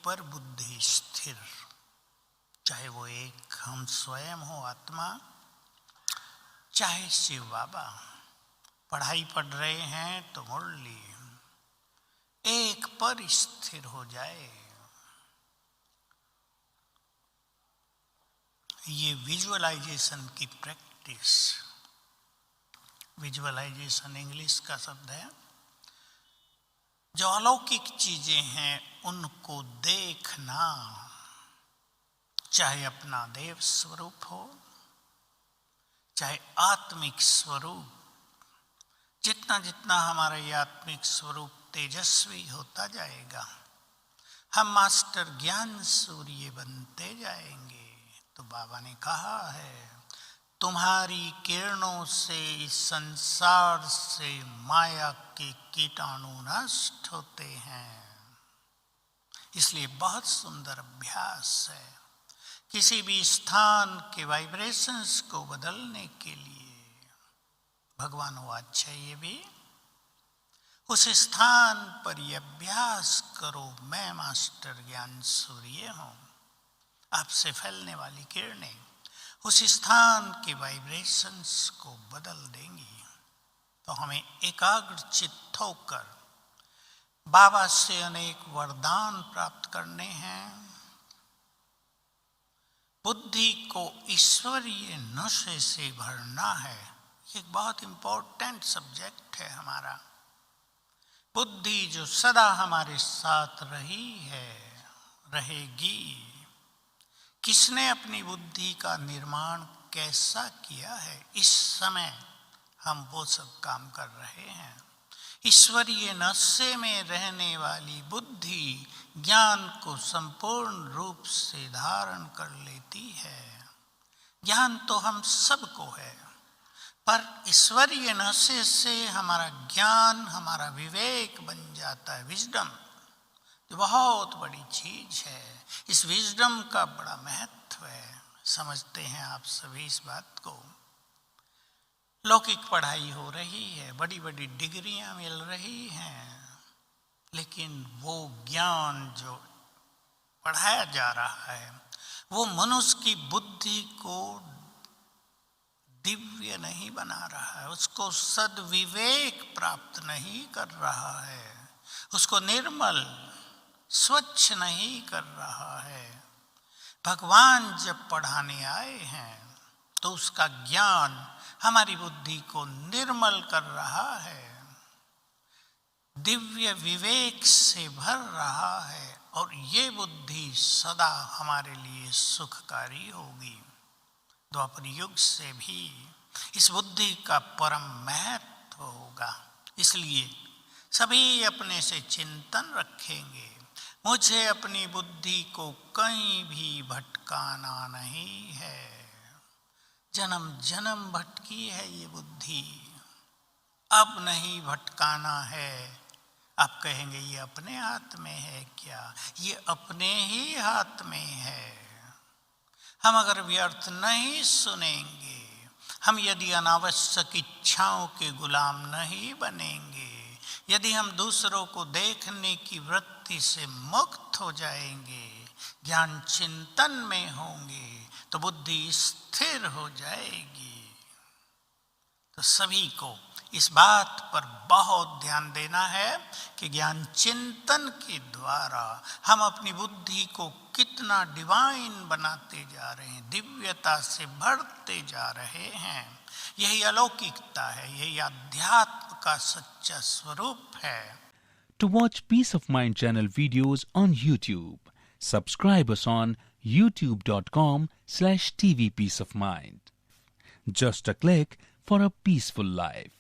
पर बुद्धि स्थिर, चाहे वो एक हम स्वयं हो आत्मा, चाहे शिव बाबा। पढ़ाई पढ़ रहे हैं तो मुरली एक पर स्थिर हो जाए। ये विजुअलाइजेशन की प्रैक्टिस, विजुअलाइजेशन इंग्लिश का शब्द है। जो अलौकिक चीजें हैं उनको देखना, चाहे अपना देव स्वरूप हो, चाहे आत्मिक स्वरूप। जितना जितना हमारा ये आत्मिक स्वरूप तेजस्वी होता जाएगा, हम मास्टर ज्ञान सूर्य बनते जाएंगे। तो बाबा ने कहा है, तुम्हारी किरणों से इस संसार से माया के कीटाणु नष्ट होते हैं। इसलिए बहुत सुंदर अभ्यास है किसी भी स्थान के वाइब्रेशंस को बदलने के लिए। भगवान वो अच्छा, ये भी उस स्थान पर ये अभ्यास करो, मैं मास्टर ज्ञान सूर्य हूं। आपसे फैलने वाली किरणें उस स्थान के वाइब्रेशंस को बदल देंगी। तो हमें एकाग्र चित्त होकर बाबा से अनेक वरदान प्राप्त करने हैं। बुद्धि को ईश्वरीय नशे से भरना है। एक बहुत इंपॉर्टेंट सब्जेक्ट है हमारा। बुद्धि जो सदा हमारे साथ रही है, रहेगी। किसने अपनी बुद्धि का निर्माण कैसा किया है, इस समय हम वो सब काम कर रहे हैं। ईश्वरीय नशे में रहने वाली बुद्धि ज्ञान को संपूर्ण रूप से धारण कर लेती है। ज्ञान तो हम सबको है, पर ईश्वरीय नशे से हमारा ज्ञान, हमारा विवेक बन जाता है। विजडम जो बहुत बड़ी चीज है, इस विजडम का बड़ा महत्व है। समझते हैं आप सभी इस बात को। लौकिक पढ़ाई हो रही है, बड़ी बड़ी डिग्रियां मिल रही हैं, लेकिन वो ज्ञान जो पढ़ाया जा रहा है वो मनुष्य की बुद्धि को दिव्य नहीं बना रहा है, उसको सद्विवेक प्राप्त नहीं कर रहा है, उसको निर्मल स्वच्छ नहीं कर रहा है। भगवान जब पढ़ाने आए हैं तो उसका ज्ञान हमारी बुद्धि को निर्मल कर रहा है, दिव्य विवेक से भर रहा है, और ये बुद्धि सदा हमारे लिए सुखकारी होगी। द्वापर युग से भी इस बुद्धि का परम महत्व होगा। इसलिए सभी अपने से चिंतन रखेंगे, मुझे अपनी बुद्धि को कहीं भी भटकाना नहीं है। जन्म जन्म भटकी है ये बुद्धि, अब नहीं भटकाना है। आप कहेंगे ये अपने हाथ में है क्या? ये अपने ही हाथ में है। हम अगर व्यर्थ नहीं सुनेंगे, हम यदि अनावश्यक इच्छाओं के गुलाम नहीं बनेंगे, यदि हम दूसरों को देखने की वृत्ति से मुक्त हो जाएंगे, ज्ञान चिंतन में होंगे, तो बुद्धि स्थिर हो जाएगी। तो सभी को इस बात पर बहुत ध्यान देना है कि ज्ञान चिंतन के द्वारा हम अपनी बुद्धि को कितना डिवाइन बनाते जा रहे हैं, दिव्यता से भरते जा रहे हैं। यही अलौकिकता है, यही अध्यात्म का सच्चा स्वरूप है। To watch Peace of Mind channel videos on YouTube, subscribe us on youtube.com/tvpeaceofmind. Just a click for a peaceful life.